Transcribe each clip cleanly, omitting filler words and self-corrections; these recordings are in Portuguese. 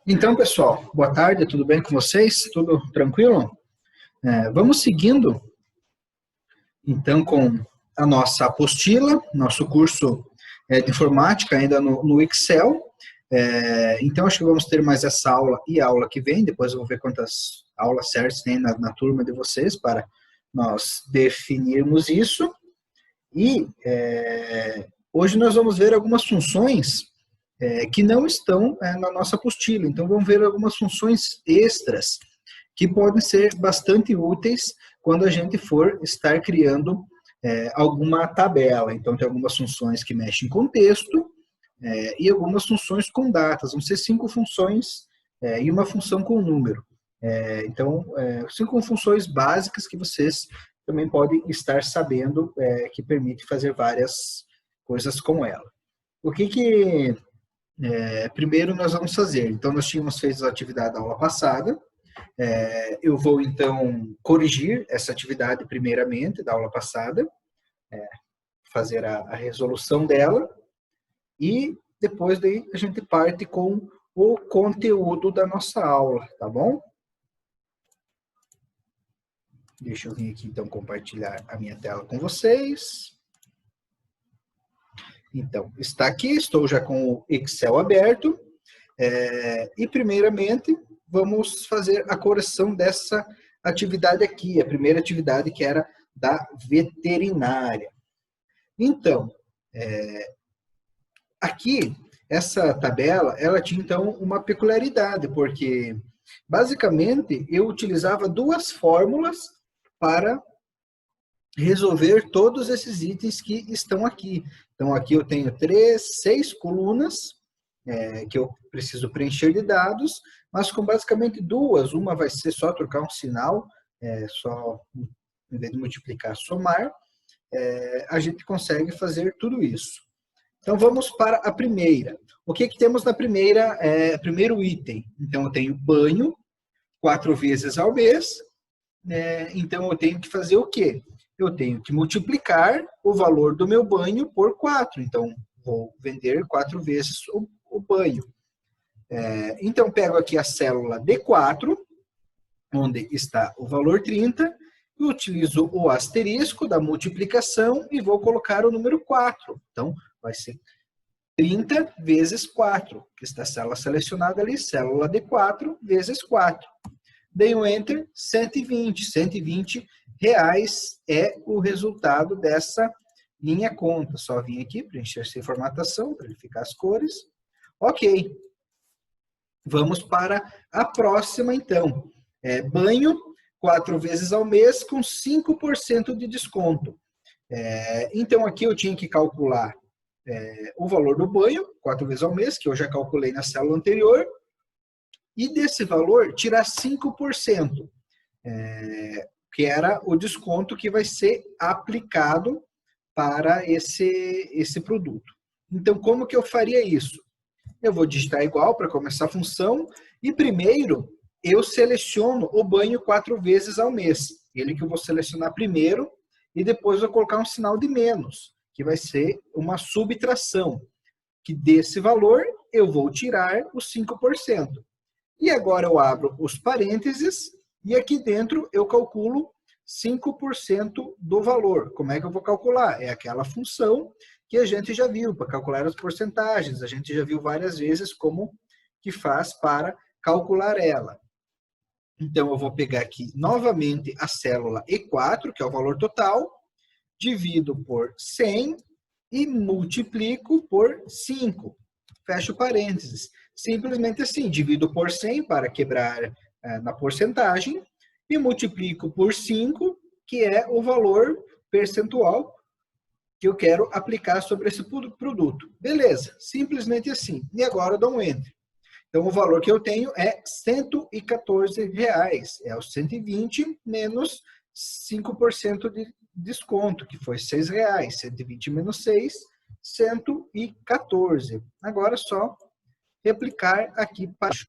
Então, pessoal, boa tarde, tudo bem com vocês? Tudo tranquilo? Vamos seguindo, então, com a nossa apostila, nosso curso de informática ainda no Excel. Então, acho que vamos ter mais essa aula e a aula que vem, depois eu vou ver quantas aulas certas tem na turma de vocês para nós definirmos isso. E hoje nós vamos ver algumas funções que não estão na nossa apostila. Então, vamos ver algumas funções extras que podem ser bastante úteis quando a gente for estar criando alguma tabela. Então, tem algumas funções que mexem com texto e algumas funções com datas. Vão ser 5 funções e uma função com número. Então, 5 funções básicas que vocês também podem estar sabendo que permite fazer várias coisas com ela. O que primeiro nós vamos fazer? Então, nós tínhamos feito a atividade da aula passada. Eu vou, então, corrigir essa atividade primeiramente da aula passada, fazer a resolução dela, e depois daí a gente parte com o conteúdo da nossa aula, tá bom? Deixa eu vir aqui, então, compartilhar a minha tela com vocês. Então, está aqui, estou já com o Excel aberto, e primeiramente vamos fazer a correção dessa atividade aqui, a primeira atividade que era da veterinária. Então, aqui, essa tabela, ela tinha então uma peculiaridade, porque basicamente eu utilizava 2 fórmulas para resolver todos esses itens que estão aqui. Então, aqui eu tenho 6 colunas que eu preciso preencher de dados, mas com basicamente 2. Uma vai ser só trocar um sinal, só em vez de multiplicar, somar. A gente consegue fazer tudo isso. Então, vamos para a primeira. O que temos na primeiro item? Então, eu tenho banho 4 vezes ao mês. Então, eu tenho que fazer o quê? Eu tenho que multiplicar o valor do meu banho por 4. Então, vou vender 4 vezes o banho. Então, pego aqui a célula D4, onde está o valor 30, e utilizo o asterisco da multiplicação e vou colocar o número 4. Então, vai ser 30 vezes 4, que está a célula selecionada ali, célula D4 vezes 4. Dei um Enter, 120. 120 reais é o resultado dessa minha conta. Só vim aqui preencher essa informação, para verificar as cores. Ok. Vamos para a próxima, então. Banho 4 vezes ao mês com 5% de desconto. Então, aqui eu tinha que calcular o valor do banho, 4 vezes ao mês, que eu já calculei na célula anterior, e desse valor tirar 5%, que era o desconto que vai ser aplicado para esse produto. Então, como que eu faria isso? Eu vou digitar igual para começar a função, e primeiro eu seleciono o banho 4 vezes ao mês. Ele que eu vou selecionar primeiro, e depois vou colocar um sinal de menos, que vai ser uma subtração, que desse valor eu vou tirar os 5%. E agora eu abro os parênteses, e aqui dentro eu calculo 5% do valor. Como é que eu vou calcular? É aquela função que a gente já viu, para calcular as porcentagens. A gente já viu várias vezes como que faz para calcular ela. Então, eu vou pegar aqui novamente a célula E4, que é o valor total, divido por 100 e multiplico por 5. Fecho parênteses. Simplesmente assim, divido por 100 para quebrar na porcentagem e multiplico por 5, que é o valor percentual que eu quero aplicar sobre esse produto. Beleza, simplesmente assim. E agora eu dou um Enter. Então, o valor que eu tenho é R$114. É os 120 menos 5% de desconto, que foi R$6. 120 menos 6, 114. Agora é só replicar aqui para baixo.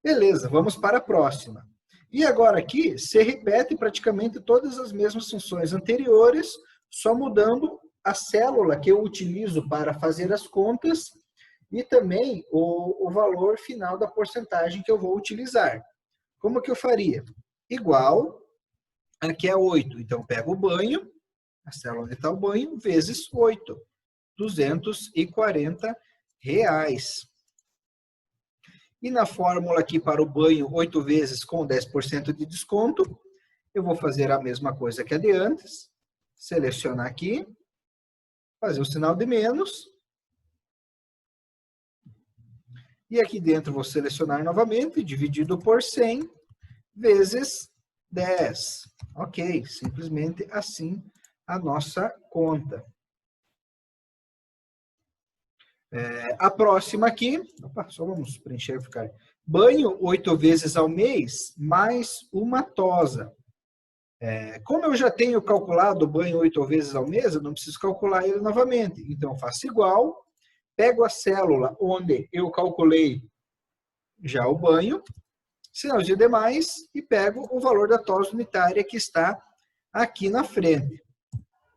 Beleza, vamos para a próxima. E agora aqui, você repete praticamente todas as mesmas funções anteriores, só mudando a célula que eu utilizo para fazer as contas e também o valor final da porcentagem que eu vou utilizar. Como que eu faria? Igual, aqui é 8, então eu pego o banho, a célula onde está o banho, vezes 8, R$240. E na fórmula aqui para o banho, 8 vezes com 10% de desconto, eu vou fazer a mesma coisa que a de antes, selecionar aqui, fazer o sinal de menos, e aqui dentro vou selecionar novamente, dividido por 100, vezes 10. Ok, simplesmente assim a nossa conta. A próxima aqui, opa, só vamos preencher e ficar. Banho 8 vezes ao mês, mais uma tosa. Como eu já tenho calculado o banho 8 vezes ao mês, eu não preciso calcular ele novamente. Então, eu faço igual, pego a célula onde eu calculei já o banho, sinal de demais, e pego o valor da tosa unitária que está aqui na frente.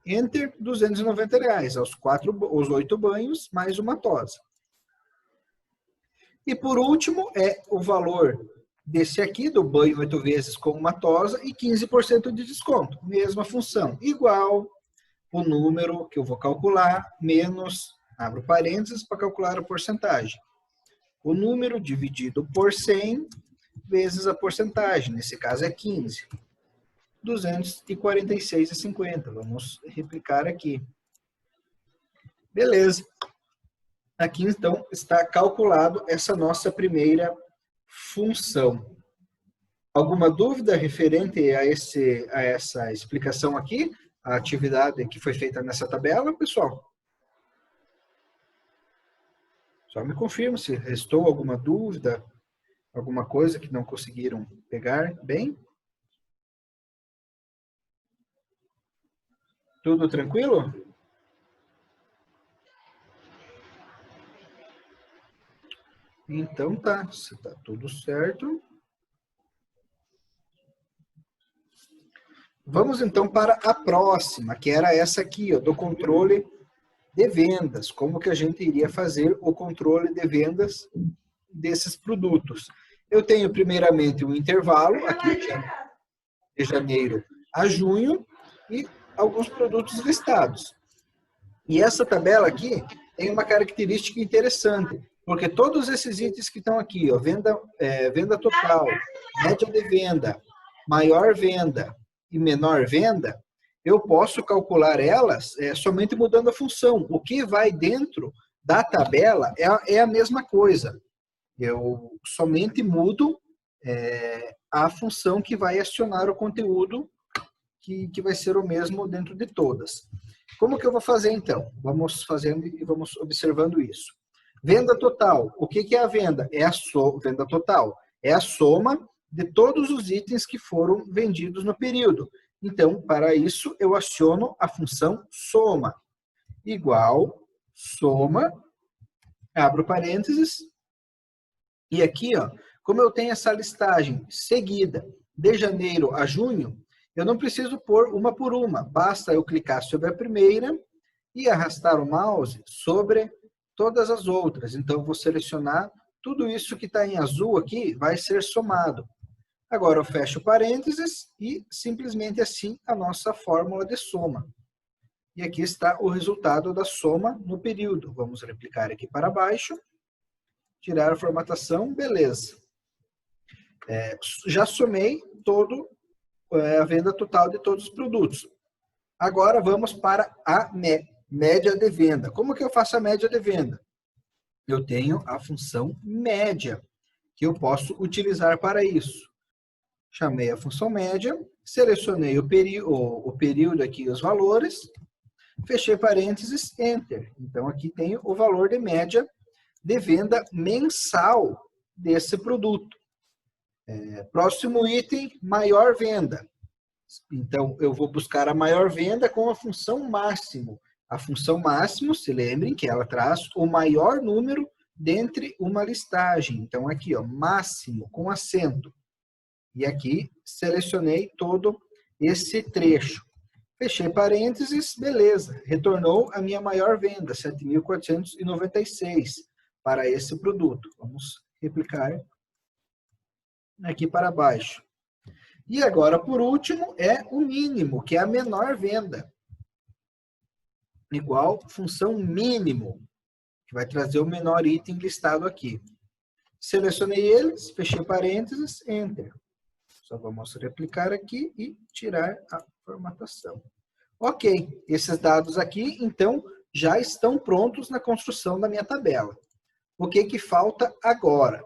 Enter, R$290, os 8 banhos, mais uma tosa. E por último, é o valor desse aqui, do banho 8 vezes com uma tosa, e 15% de desconto. Mesma função, igual o número que eu vou calcular, menos, abro parênteses para calcular a porcentagem. O número dividido por 100 vezes a porcentagem, nesse caso é 15. 246,50. Vamos replicar aqui. Beleza. Aqui, então, está calculado essa nossa primeira função. Alguma dúvida referente a essa explicação aqui? A atividade que foi feita nessa tabela, pessoal? Só me confirma se restou alguma dúvida, alguma coisa que não conseguiram pegar bem. Tudo tranquilo? Então tá, se tá tudo certo. Vamos então para a próxima, que era essa aqui, ó, do controle de vendas. Como que a gente iria fazer o controle de vendas desses produtos? Eu tenho primeiramente um intervalo, aqui de janeiro a junho, e alguns produtos listados. E essa tabela aqui tem uma característica interessante, porque todos esses itens que estão aqui, ó, venda total, média de venda, maior venda e menor venda, eu posso calcular elas somente mudando a função. O que vai dentro da tabela é a mesma coisa. Eu somente mudo a função que vai acionar o conteúdo, que vai ser o mesmo dentro de todas. Como que eu vou fazer, então? Vamos fazendo e vamos observando isso. Venda total. O que é a venda? Venda total. É a soma de todos os itens que foram vendidos no período. Então, para isso, eu aciono a função soma. Igual, soma, abro parênteses, e aqui, ó, como eu tenho essa listagem seguida de janeiro a junho, eu não preciso pôr uma por uma, basta eu clicar sobre a primeira e arrastar o mouse sobre todas as outras. Então, eu vou selecionar tudo isso que está em azul aqui, vai ser somado. Agora, eu fecho parênteses e simplesmente assim a nossa fórmula de soma. E aqui está o resultado da soma no período. Vamos replicar aqui para baixo, tirar a formatação, beleza. Já somei a venda total de todos os produtos. Agora vamos para a média de venda. Como que eu faço a média de venda? Eu tenho a função média, que eu posso utilizar para isso. Chamei a função média, selecionei o período aqui, os valores, fechei parênteses, enter. Então aqui tenho o valor de média de venda mensal desse produto. Próximo item, maior venda. Então, eu vou buscar a maior venda com a função máximo. A função máximo, se lembrem que ela traz o maior número dentre uma listagem. Então, aqui, ó, máximo, com acento. E aqui, selecionei todo esse trecho. Fechei parênteses, beleza. Retornou a minha maior venda, 7.496. para esse produto. Vamos replicar aqui para baixo. E agora, por último, é o mínimo, que é a menor venda. Igual função mínimo, que vai trazer o menor item listado aqui. Selecionei eles, fechei parênteses, Enter. Só vamos replicar aqui e tirar a formatação. Ok, esses dados aqui, então, já estão prontos na construção da minha tabela. O que que falta agora?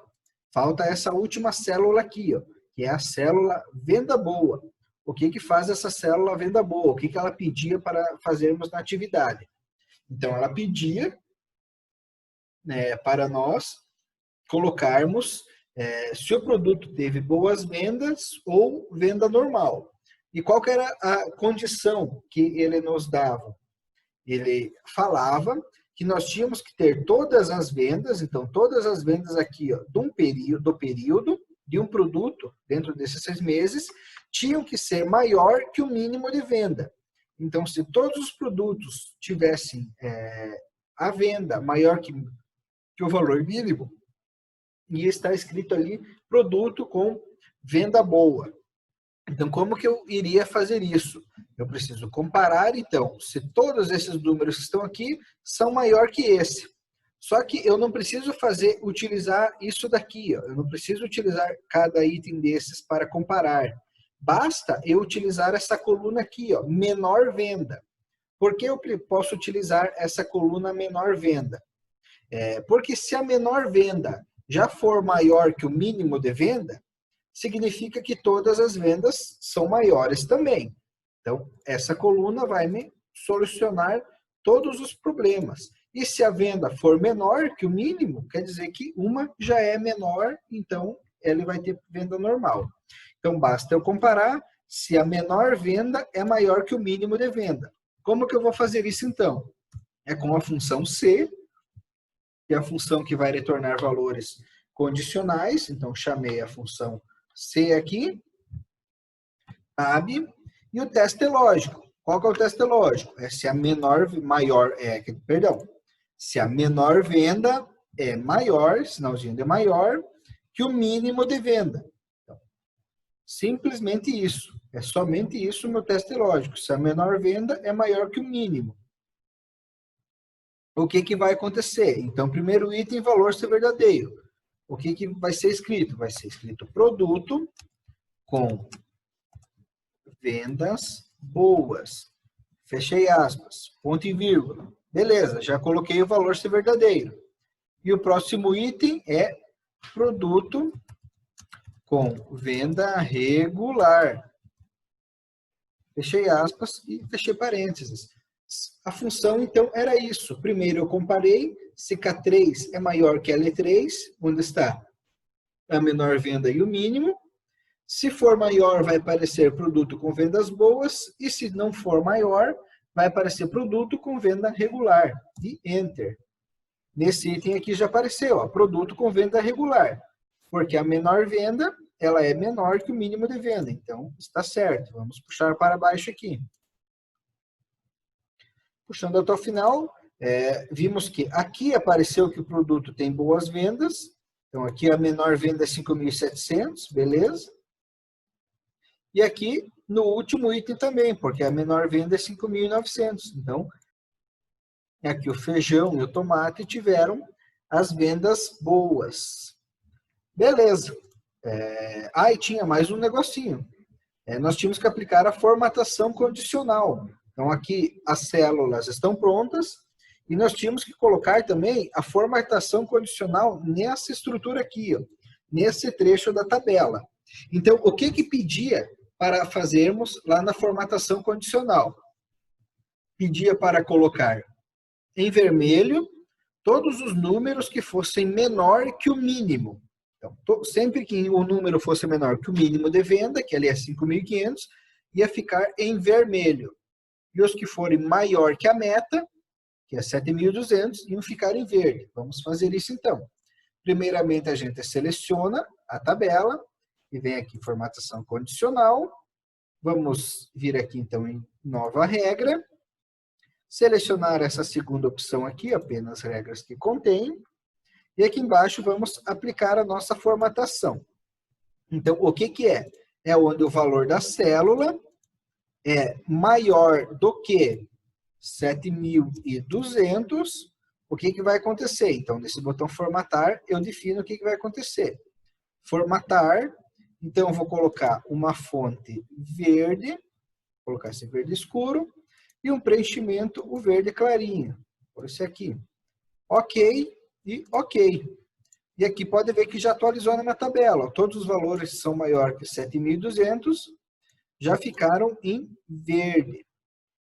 Falta essa última célula aqui, ó, que é a célula venda boa. O que que faz essa célula venda boa? O que que ela pedia para fazermos na atividade? Então, ela pedia, né, para nós colocarmos se o produto teve boas vendas ou venda normal. E qual que era a condição que ele nos dava? Ele falava que nós tínhamos que ter todas as vendas, então todas as vendas aqui, ó, do período de um produto dentro desses 6 meses, tinham que ser maior que o mínimo de venda. Então, se todos os produtos tivessem a venda maior que o valor mínimo, e está escrito ali, produto com venda boa. Então, como que eu iria fazer isso? Eu preciso comparar, então, se todos esses números que estão aqui são maior que esse. Só que eu não preciso utilizar isso daqui, ó. Eu não preciso utilizar cada item desses para comparar. Basta eu utilizar essa coluna aqui, ó, menor venda. Por que eu posso utilizar essa coluna menor venda? Porque se a menor venda já for maior que o mínimo de venda, significa que todas as vendas são maiores também. Então, essa coluna vai me solucionar todos os problemas. E se a venda for menor que o mínimo, quer dizer que uma já é menor, então ele vai ter venda normal. Então, basta eu comparar se a menor venda é maior que o mínimo de venda. Como que eu vou fazer isso, então? É com a função C, que é a função que vai retornar valores condicionais. Então, chamei a função C aqui, tab, e o teste lógico. Qual que é o teste lógico? É se a se a menor venda é maior, sinalzinho de maior, que o mínimo de venda. Então, simplesmente isso. É somente isso o meu teste lógico. Se a menor venda é maior que o mínimo. O que que vai acontecer? Então, primeiro item, valor ser verdadeiro. O que que vai ser escrito? Vai ser escrito produto com vendas boas. Fechei aspas. Ponto e vírgula. Beleza, já coloquei o valor ser verdadeiro. E o próximo item é produto com venda regular. Fechei aspas e fechei parênteses. A função, então, era isso. Primeiro eu comparei se K3 é maior que L3, onde está a menor venda e o mínimo. Se for maior, vai aparecer produto com vendas boas, e se não for maior, vai aparecer produto com venda regular. E Enter. Nesse item aqui já apareceu, ó, produto com venda regular, porque a menor venda, ela é menor que o mínimo de venda. Então, está certo. Vamos puxar para baixo aqui. Puxando até o final, vimos que aqui apareceu que o produto tem boas vendas. Então, aqui a menor venda é 5.700, beleza? E aqui, no último item também, porque a menor venda é 5.900. Então, aqui o feijão e o tomate tiveram as vendas boas. Beleza. E tinha mais um negocinho. Nós tínhamos que aplicar a formatação condicional. Então, aqui as células estão prontas e nós tínhamos que colocar também a formatação condicional nessa estrutura aqui, ó, nesse trecho da tabela. Então, o que que pedia para fazermos lá na formatação condicional? Pedia para colocar em vermelho todos os números que fossem menor que o mínimo. Então, sempre que o número fosse menor que o mínimo de venda, que ali é 5.500, ia ficar em vermelho. E os que forem maior que a meta, que é 7.200, iam ficar em verde. Vamos fazer isso então. Primeiramente, a gente seleciona a tabela e vem aqui formatação condicional. Vamos vir aqui então em nova regra. Selecionar essa segunda opção aqui, apenas regras que contém. E aqui embaixo vamos aplicar a nossa formatação. Então, o que que é? É onde o valor da célula é maior do que 7.200, o que que vai acontecer? Então, nesse botão formatar, eu defino o que que vai acontecer. Formatar, então eu vou colocar uma fonte verde, vou colocar esse verde escuro, e um preenchimento, o verde clarinho, por esse aqui. Ok e ok. E aqui pode ver que já atualizou na minha tabela. Todos os valores que são maiores que 7.200 já ficaram em verde.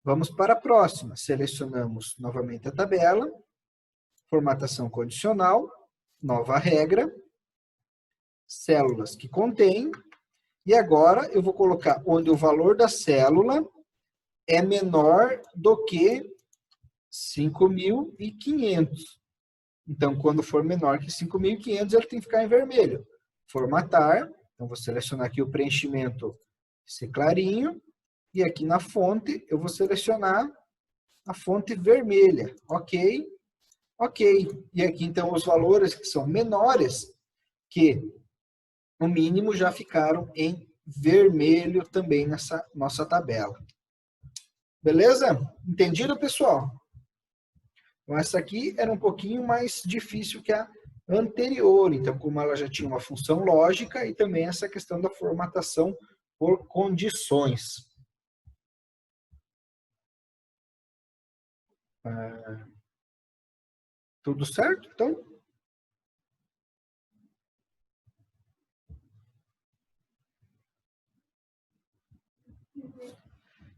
Vamos para a próxima. Selecionamos novamente a tabela, formatação condicional, nova regra, células que contém, e agora eu vou colocar onde o valor da célula é menor do que 5.500. Então, quando for menor que 5.500, ele tem que ficar em vermelho. Formatar, então vou selecionar aqui o preenchimento, esse clarinho, e aqui na fonte eu vou selecionar a fonte vermelha. Ok, ok. E aqui então os valores que são menores que o mínimo já ficaram em vermelho também nessa nossa tabela. Beleza? Entendido, pessoal? Então, essa aqui era um pouquinho mais difícil que a anterior. Então, como ela já tinha uma função lógica e também essa questão da formatação por condições. Tudo certo?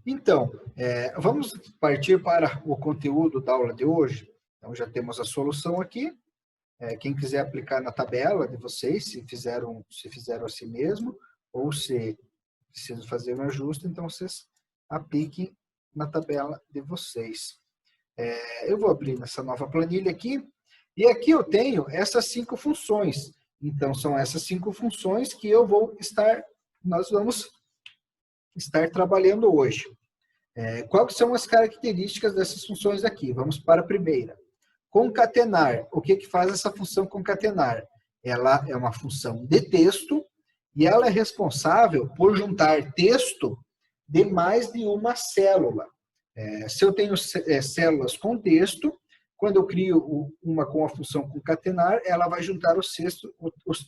Então, vamos partir para o conteúdo da aula de hoje. Então, já temos a solução aqui. Quem quiser aplicar na tabela de vocês, se fizeram assim mesmo, ou se precisam fazer um ajuste, então vocês apliquem na tabela de vocês. Eu vou abrir nessa nova planilha aqui, e aqui eu tenho essas 5 funções. Então, são essas 5 funções que nós vamos estar trabalhando hoje. Quais são as características dessas funções aqui? Vamos para a primeira. Concatenar. O que que faz essa função concatenar? Ela é uma função de texto e ela é responsável por juntar texto de mais de uma célula. Se eu tenho células com texto, quando eu crio uma com a função concatenar, ela vai juntar os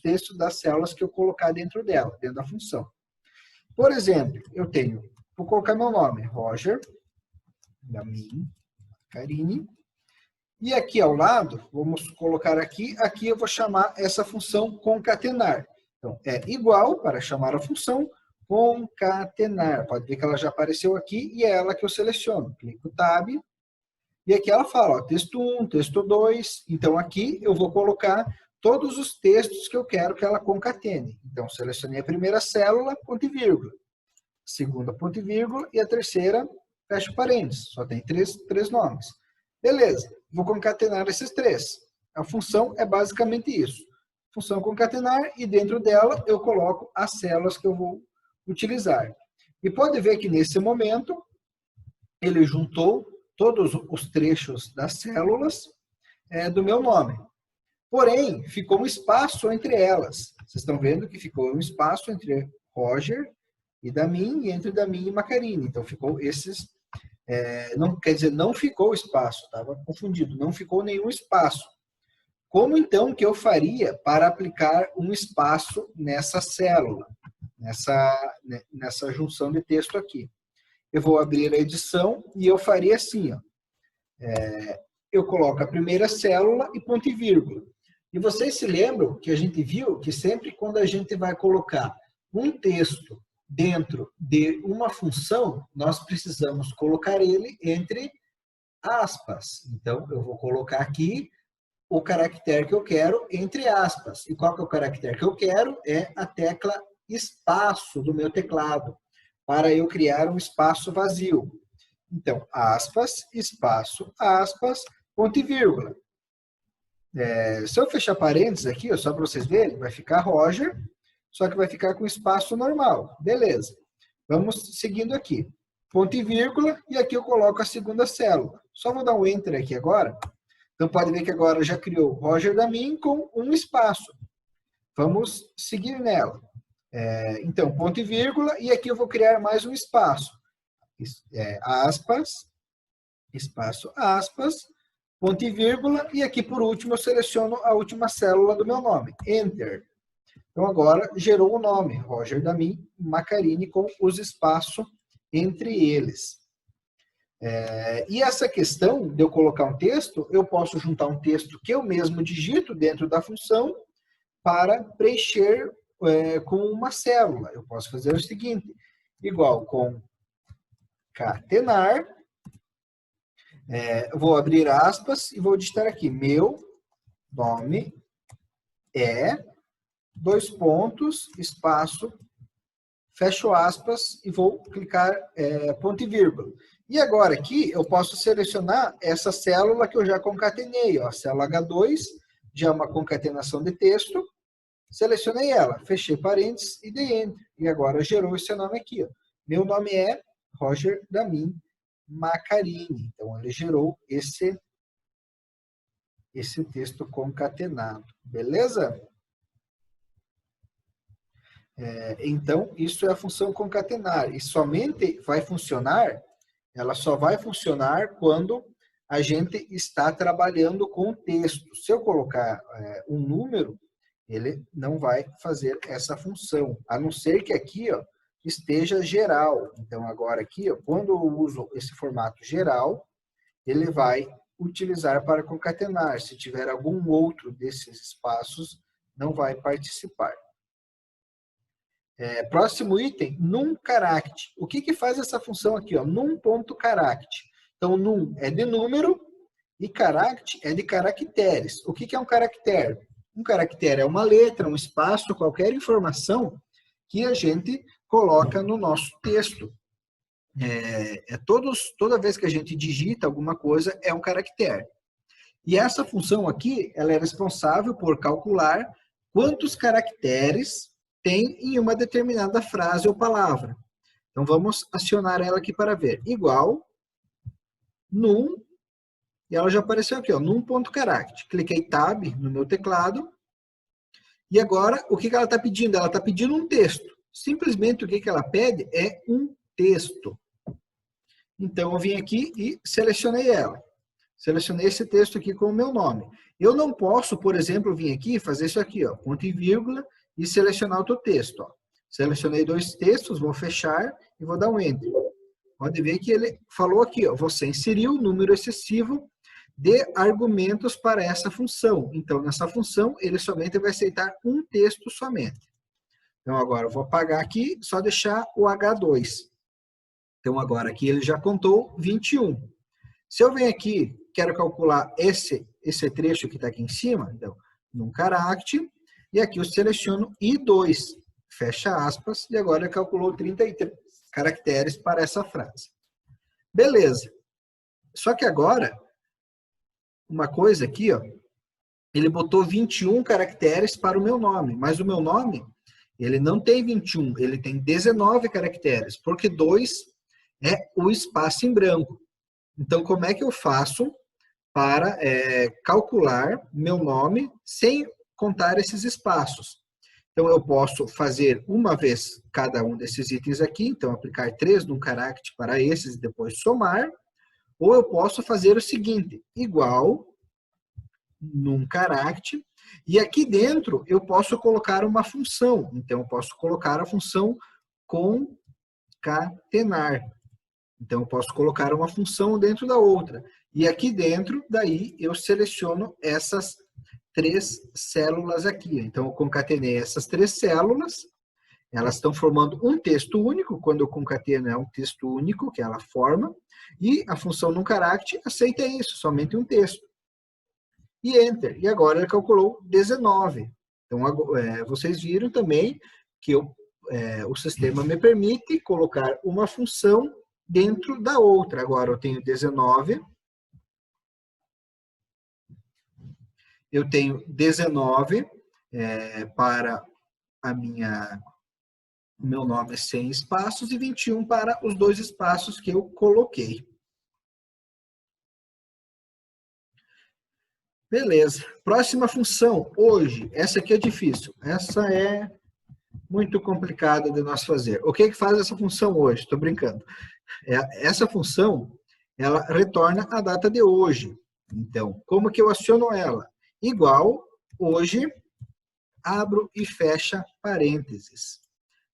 textos das células que eu colocar dentro dela, dentro da função. Por exemplo, vou colocar meu nome, Roger, Damin, Karine, e aqui ao lado, vamos colocar aqui eu vou chamar essa função concatenar. Então, é igual, para chamar a função, concatenar. Pode ver que ela já apareceu aqui e é ela que eu seleciono. Clico Tab, e aqui ela fala, ó, texto 1, texto 2. Então, aqui eu vou colocar todos os textos que eu quero que ela concatene. Então, selecionei a primeira célula, ponto e vírgula. Segunda, ponto e vírgula. E a terceira, fecha parênteses. Só tem três nomes. Beleza, vou concatenar esses 3. A função é basicamente isso. Função concatenar, e dentro dela eu coloco as células que eu vou utilizar. E pode ver que nesse momento, ele juntou todos os trechos das células do meu nome. Porém, ficou um espaço entre elas. Vocês estão vendo que ficou um espaço entre Roger e Damin, e entre Damin e Macarine. Então, ficou esses... não, quer dizer, não ficou espaço, estava confundido, não ficou nenhum espaço. Como então que eu faria para aplicar um espaço nessa célula, nessa junção de texto aqui? Eu vou abrir a edição e eu faria assim, ó. Eu coloco a primeira célula e ponto e vírgula. E vocês se lembram que a gente viu que sempre quando a gente vai colocar um texto dentro de uma função, nós precisamos colocar ele entre aspas. Então, eu vou colocar aqui o caractere que eu quero entre aspas. E qual que é o caractere que eu quero? É a tecla espaço do meu teclado, para eu criar um espaço vazio. Então, aspas, espaço, aspas, ponto e vírgula. Se eu fechar parênteses aqui, só para vocês verem, vai ficar Roger, só que vai ficar com espaço normal. Beleza. Vamos seguindo aqui. Ponto e vírgula, e aqui eu coloco a segunda célula. Só vou dar um Enter aqui agora, Então, pode ver que agora já criou Roger Damin com um espaço. Vamos seguir nela. Então, ponto e vírgula, e aqui eu vou criar mais um espaço. Aspas, espaço, aspas, ponto e vírgula, e aqui por último eu seleciono a última célula do meu nome, Enter. Então agora gerou o nome, Roger Damin Macarini, com os espaços entre eles. E essa questão de eu colocar um texto, eu posso juntar um texto que eu mesmo digito dentro da função para preencher com uma célula. Eu posso fazer o seguinte, igual concatenar, vou abrir aspas e vou digitar aqui, meu nome é, dois pontos, espaço, fecho aspas e vou clicar ponto e vírgula. E agora aqui eu posso selecionar essa célula que eu já concatenei, ó, a célula H2, já é uma concatenação de texto, selecionei ela, fechei parênteses e dei Enter. E agora gerou esse nome aqui, ó. Meu nome é Roger Damin Macarini. Então ele gerou esse texto concatenado, beleza? Então, isso é a função concatenar. E somente vai funcionar, ela só vai funcionar quando a gente está trabalhando com o texto. Se eu colocar um número, ele não vai fazer essa função. A não ser que aqui ó, esteja geral. Então, agora aqui, ó, quando eu uso esse formato geral, ele vai utilizar para concatenar. Se tiver algum outro desses espaços, não vai participar. Próximo item, num character. O que faz essa função aqui? Ó? Num.character. Então, num é de número e character é de caracteres. O que é um caractere? Um caractere é uma letra, um espaço, qualquer informação que a gente coloca no nosso texto. Toda vez que a gente digita alguma coisa, é um caractere. E essa função aqui, ela é responsável por calcular quantos caracteres tem em uma determinada frase ou palavra. Então, vamos acionar ela aqui para ver. Igual, num, e ela já apareceu aqui, ó, num.character. Cliquei Tab no meu teclado. E agora, o que ela está pedindo? Ela está pedindo um texto. Simplesmente o que ela pede é um texto. Então, eu vim aqui e selecionei ela. Selecionei esse texto aqui com o meu nome. Eu não posso, por exemplo, vir aqui e fazer isso aqui, ó, ponto e vírgula, e selecionar outro texto. Ó. Selecionei dois textos, vou fechar e vou dar um Enter. Pode ver que ele falou aqui, ó, você inseriu um número excessivo de argumentos para essa função. Então, nessa função, ele somente vai aceitar um texto somente. Então, agora eu vou apagar aqui, só deixar o H2. Então, agora aqui ele já contou 21. Se eu venho aqui, quero calcular esse trecho que está aqui em cima, então, num character, e aqui eu seleciono I2, fecha aspas, e agora ele calculou 33 caracteres para essa frase. Beleza. Só que agora, uma coisa aqui, ó, ele botou 21 caracteres para o meu nome, mas o meu nome, ele não tem 21, ele tem 19 caracteres, porque 2 é o espaço em branco. Então, como é que eu faço para calcular meu nome sem contar esses espaços? Então, eu posso fazer uma vez cada um desses itens aqui, então aplicar 3 num character para esses e depois somar, ou eu posso fazer o seguinte, igual num character, e aqui dentro eu posso colocar uma função, então eu posso colocar a função concatenar. Então, eu posso colocar uma função dentro da outra. E aqui dentro, daí, eu seleciono essas 3 células aqui. Então, eu concatenei essas 3 células. Elas estão formando um texto único. Quando eu concateno, é um texto único que ela forma. E a função num character aceita isso, somente um texto. E Enter. E agora ele calculou 19. Então, vocês viram também que o sistema me permite colocar uma função dentro da outra. Agora eu tenho 19. Eu tenho 19 para o meu nome sem espaços e 21 para os 2 espaços que eu coloquei. Beleza. Próxima função, hoje. Essa aqui é difícil. Essa é muito complicada de nós fazer. O que faz essa função hoje? Estou brincando. Essa função, ela retorna a data de hoje. Então, como que eu aciono ela? Igual, hoje, abro e fecha parênteses.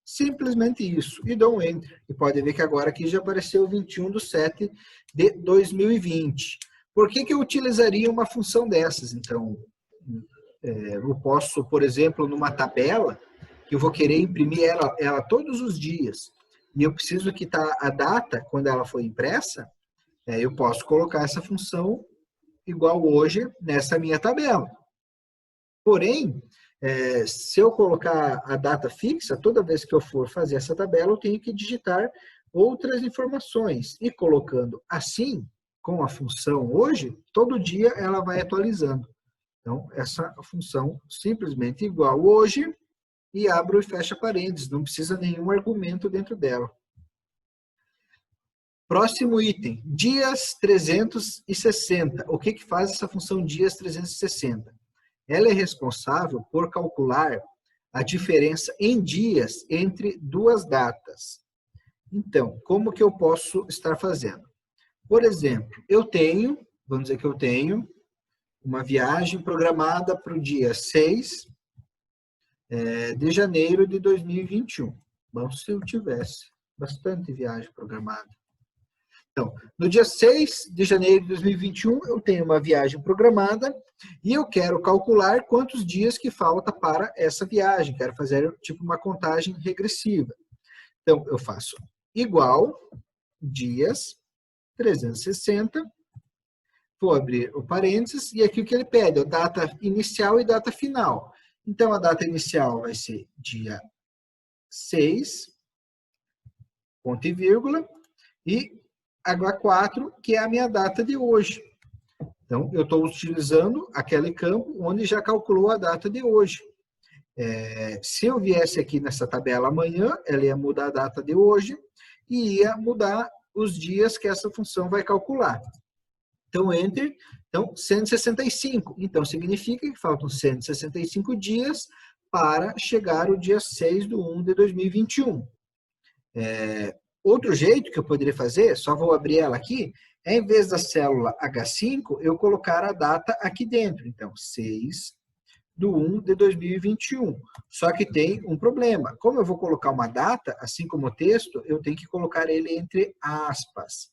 Simplesmente isso. E dou um Enter. E pode ver que agora aqui já apareceu 21/7/2020. Por que eu utilizaria uma função dessas? Então, eu posso, por exemplo, numa tabela, que eu vou querer imprimir ela todos os dias, e eu preciso que tá a data, quando ela foi impressa, eu posso colocar essa função igual hoje nessa minha tabela. Porém, se eu colocar a data fixa, toda vez que eu for fazer essa tabela, eu tenho que digitar outras informações. E colocando assim, com a função hoje, todo dia ela vai atualizando. Então, essa função simplesmente igual hoje, e abro e fecha parênteses, não precisa nenhum argumento dentro dela. Próximo item, dias 360. O que faz essa função dias 360? Ela é responsável por calcular a diferença em dias entre duas datas. Então, como que eu posso estar fazendo? Por exemplo, vamos dizer que eu tenho uma viagem programada para o dia 6 de janeiro de 2021. Bom, se eu tivesse bastante viagem programada. Então, no dia 6 de janeiro de 2021, eu tenho uma viagem programada e eu quero calcular quantos dias que falta para essa viagem. Quero fazer tipo uma contagem regressiva. Então, eu faço igual dias 360, vou abrir o parênteses e aqui o que ele pede, a data inicial e data final. Então, a data inicial vai ser dia 6, ponto e vírgula, e H4, que é a minha data de hoje. Então, eu estou utilizando aquele campo onde já calculou a data de hoje. Se eu viesse aqui nessa tabela amanhã, ela ia mudar a data de hoje e ia mudar os dias que essa função vai calcular. Então, Enter. Então, 165. Então, significa que faltam 165 dias para chegar o dia 6/1/2021. Outro jeito que eu poderia fazer, só vou abrir ela aqui, é em vez da célula H5, eu colocar a data aqui dentro. Então, 6/1/2021. Só que tem um problema. Como eu vou colocar uma data, assim como o texto, eu tenho que colocar ele entre aspas.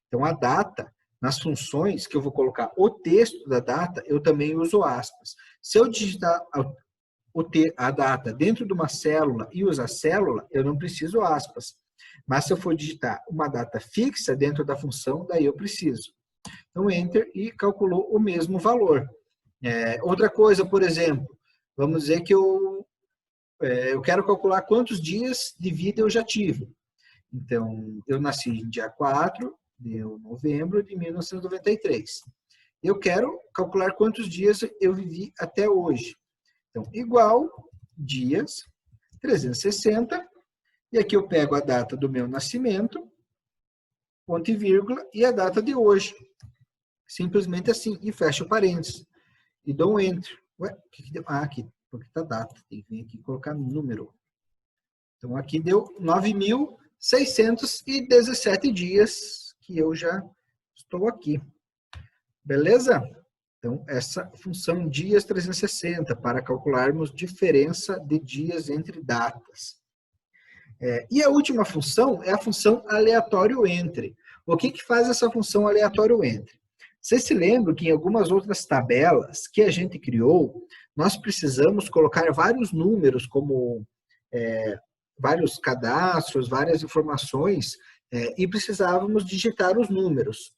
Então, a data, nas funções que eu vou colocar o texto da data, eu também uso aspas. Se eu digitar a data dentro de uma célula e usar célula, eu não preciso aspas. Mas se eu for digitar uma data fixa dentro da função, daí eu preciso. Então, Enter e calculou o mesmo valor. Outra coisa, por exemplo, vamos dizer que eu quero calcular quantos dias de vida eu já tive. Então, eu nasci em dia 4 de novembro de 1993. Eu quero calcular quantos dias eu vivi até hoje. Então, igual dias 360, e aqui eu pego a data do meu nascimento, ponto e vírgula, e a data de hoje. Simplesmente assim, e fecho o parênteses. E dou um Enter. Ué, o que deu? Ah, aqui, porque tá data. Tem que vir aqui e colocar número. Então, aqui deu 9.617 dias que eu já estou aqui. Beleza? Então, essa função dias 360, para calcularmos diferença de dias entre datas. E a última função é a função aleatório entre. O que faz essa função aleatório entre? Você se lembra que em algumas outras tabelas que a gente criou, nós precisamos colocar vários números, como vários cadastros, várias informações, e precisávamos digitar os números.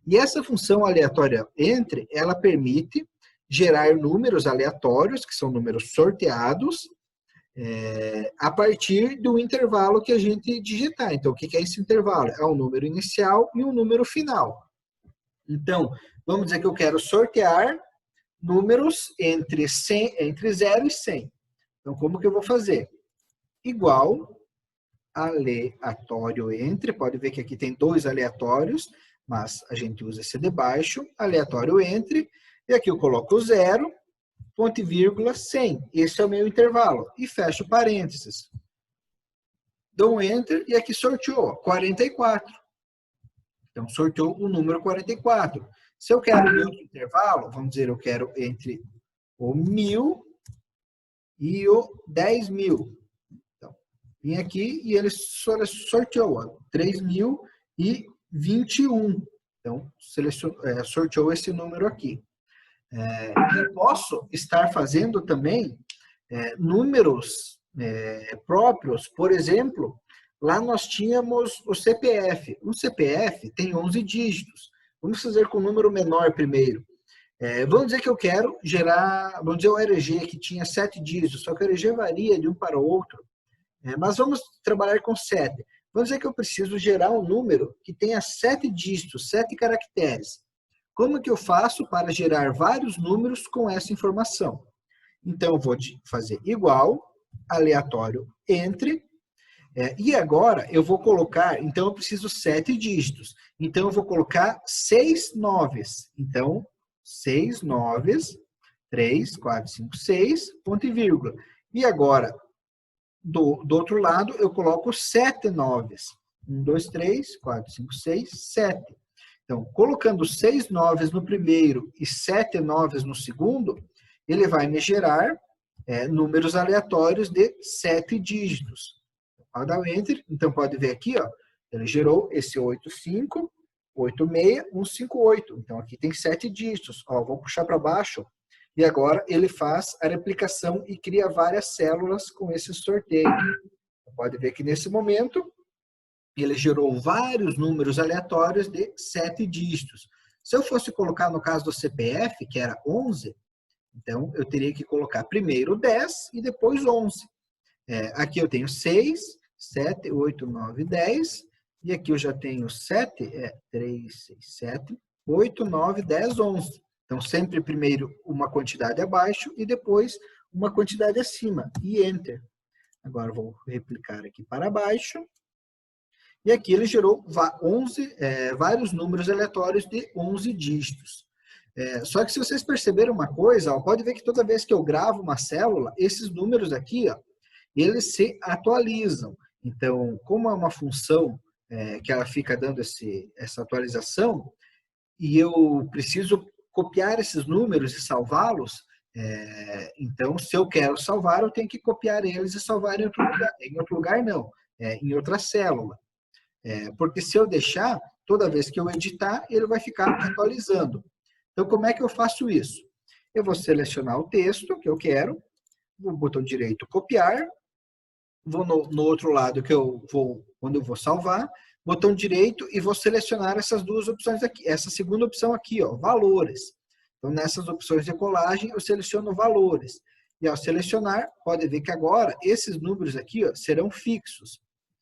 E essa função aleatória entre, ela permite gerar números aleatórios, que são números sorteados, a partir do intervalo que a gente digitar. Então, o que é esse intervalo? É um número inicial e um número final. Então, vamos dizer que eu quero sortear números entre 0 e 100. Então, como que eu vou fazer? Igual aleatório entre, pode ver que aqui tem dois aleatórios, mas a gente usa esse de baixo, aleatório entre, E aqui eu coloco 0, ponto e vírgula, 100. Esse é o meu intervalo. E fecho parênteses. Dou um Enter e aqui sorteou 44. Então, sorteou o número 44. Se eu quero outro intervalo, vamos dizer, eu quero entre o 1000 e o 10.000. Então, vim aqui e ele sorteou 3.021. Então, sorteou esse número aqui. Eu posso estar fazendo também números próprios. Por exemplo, lá nós tínhamos o CPF. O CPF tem 11 dígitos. Vamos fazer com o número menor primeiro. Vamos dizer que eu quero gerar, vamos dizer o RG, que tinha 7 dígitos, só que o RG varia de um para o outro. Mas vamos trabalhar com 7. Vamos dizer que eu preciso gerar um número que tenha 7 dígitos, 7 caracteres. Como que eu faço para gerar vários números com essa informação? Então, eu vou fazer igual, aleatório, entre, e agora eu vou colocar, então eu preciso 7 dígitos. Então, eu vou colocar 6 noves. Então, 6 noves, 3, 4, 5, 6, ponto e vírgula. E agora, do outro lado, eu coloco 7 noves. 1, 2, 3, 4, 5, 6, 7. Então, colocando 6 noves no primeiro e 7 noves no segundo, ele vai me gerar números aleatórios de 7 dígitos. Ao dar o Enter, então pode ver aqui, ó, ele gerou esse 85, 86, 158. Então, aqui tem 7 dígitos. Ó, vou puxar para baixo e agora ele faz a replicação e cria várias células com esse sorteio. Pode ver que nesse momento ele gerou vários números aleatórios de 7 dígitos. Se eu fosse colocar no caso do CPF, que era 11, então eu teria que colocar primeiro 10 e depois 11. Aqui eu tenho 6, 7, 8, 9, 10. E aqui eu já tenho 7, 3, 6, 7, 8, 9, 10, 11. Então, sempre primeiro uma quantidade abaixo e depois uma quantidade acima. E Enter. Agora, eu vou replicar aqui para baixo. E aqui ele gerou vários números aleatórios de 11 dígitos. Só que se vocês perceberam uma coisa, ó, pode ver que toda vez que eu gravo uma célula, esses números aqui, ó, eles se atualizam. Então, como é uma função que ela fica dando essa atualização, e eu preciso copiar esses números e salvá-los, então, se eu quero salvar, eu tenho que copiar eles e salvar em outro lugar. Em outro lugar, não. Em outra célula. Porque se eu deixar, toda vez que eu editar, ele vai ficar atualizando. Então, como é que eu faço isso? Eu vou selecionar o texto que eu quero, vou botão direito copiar, vou no outro lado quando eu vou salvar, botão direito e vou selecionar essas duas opções aqui. Essa segunda opção aqui, ó, valores. Então, nessas opções de colagem, eu seleciono valores. E ao selecionar, pode ver que agora esses números aqui, ó, serão fixos.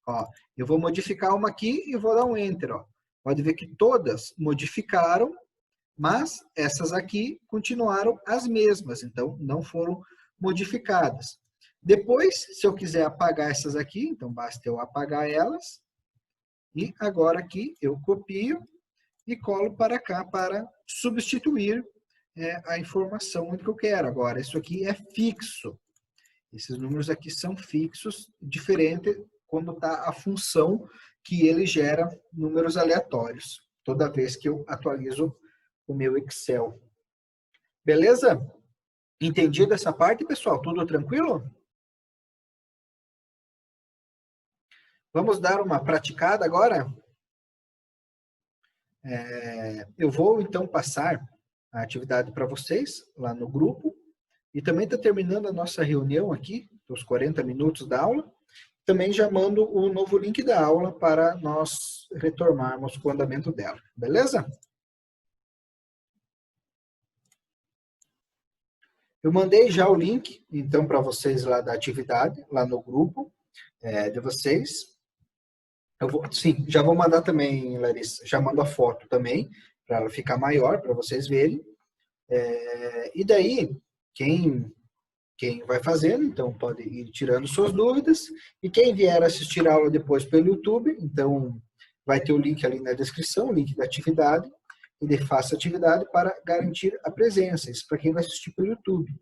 Ó, eu vou modificar uma aqui e vou dar um Enter. Ó. Pode ver que todas modificaram, mas essas aqui continuaram as mesmas, então não foram modificadas. Depois, se eu quiser apagar essas aqui, então basta eu apagar elas. E agora aqui eu copio e colo para cá para substituir a informação onde eu quero. Agora, isso aqui é fixo. Esses números aqui são fixos, diferente quando está a função que ele gera números aleatórios, toda vez que eu atualizo o meu Excel. Beleza? Entendido essa parte, pessoal? Tudo tranquilo? Vamos dar uma praticada agora? Eu vou, então, passar a atividade para vocês, lá no grupo. E também está terminando a nossa reunião aqui, os 40 minutos da aula. Também já mando o novo link da aula para nós retomarmos o andamento dela. Beleza? Eu mandei já o link, então, para vocês lá da atividade, lá no grupo de vocês. Sim, já vou mandar também, Larissa, já mando a foto também, para ela ficar maior, para vocês verem. E daí, quem vai fazendo, então pode ir tirando suas dúvidas. E quem vier assistir a aula depois pelo YouTube, então vai ter o link ali na descrição, o link da atividade. ele faça atividade para garantir a presença. Isso para quem vai assistir pelo YouTube.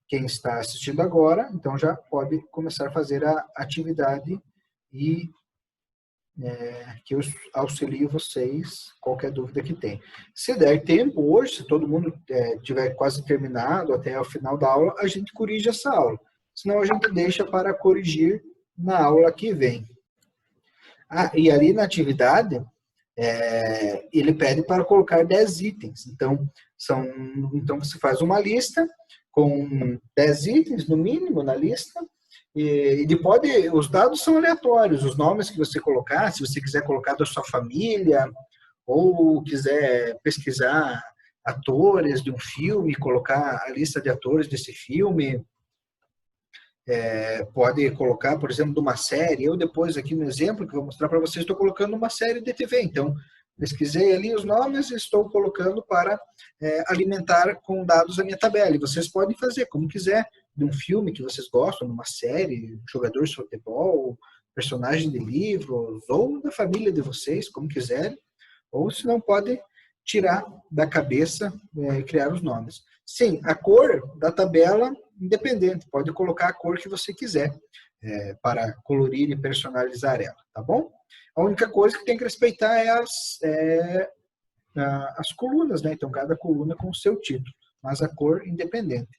Quem está assistindo agora, então já pode começar a fazer a atividade e que eu auxilio vocês, qualquer dúvida que tem. Se der tempo hoje, se todo mundo tiver quase terminado até o final da aula, a gente corrige essa aula. Senão a gente deixa para corrigir na aula que vem. Ah, e ali na atividade, ele pede para colocar 10 itens. Então você faz uma lista com 10 itens, no mínimo, na lista, e os dados são aleatórios, os nomes que você colocar, se você quiser colocar da sua família, ou quiser pesquisar atores de um filme, colocar a lista de atores desse filme, pode colocar, por exemplo, de uma série. Eu depois aqui no exemplo que eu vou mostrar para vocês, estou colocando uma série de TV, então pesquisei ali os nomes e estou colocando para alimentar com dados a minha tabela. E vocês podem fazer como quiser, de um filme que vocês gostam, de uma série, jogador de futebol, personagem de livros, ou da família de vocês, como quiserem. Ou se não, pode tirar da cabeça e criar os nomes. Sim, a cor da tabela, independente, pode colocar a cor que você quiser para colorir e personalizar ela, tá bom? A única coisa que tem que respeitar as colunas, né? Então, cada coluna com o seu título, mas a cor independente.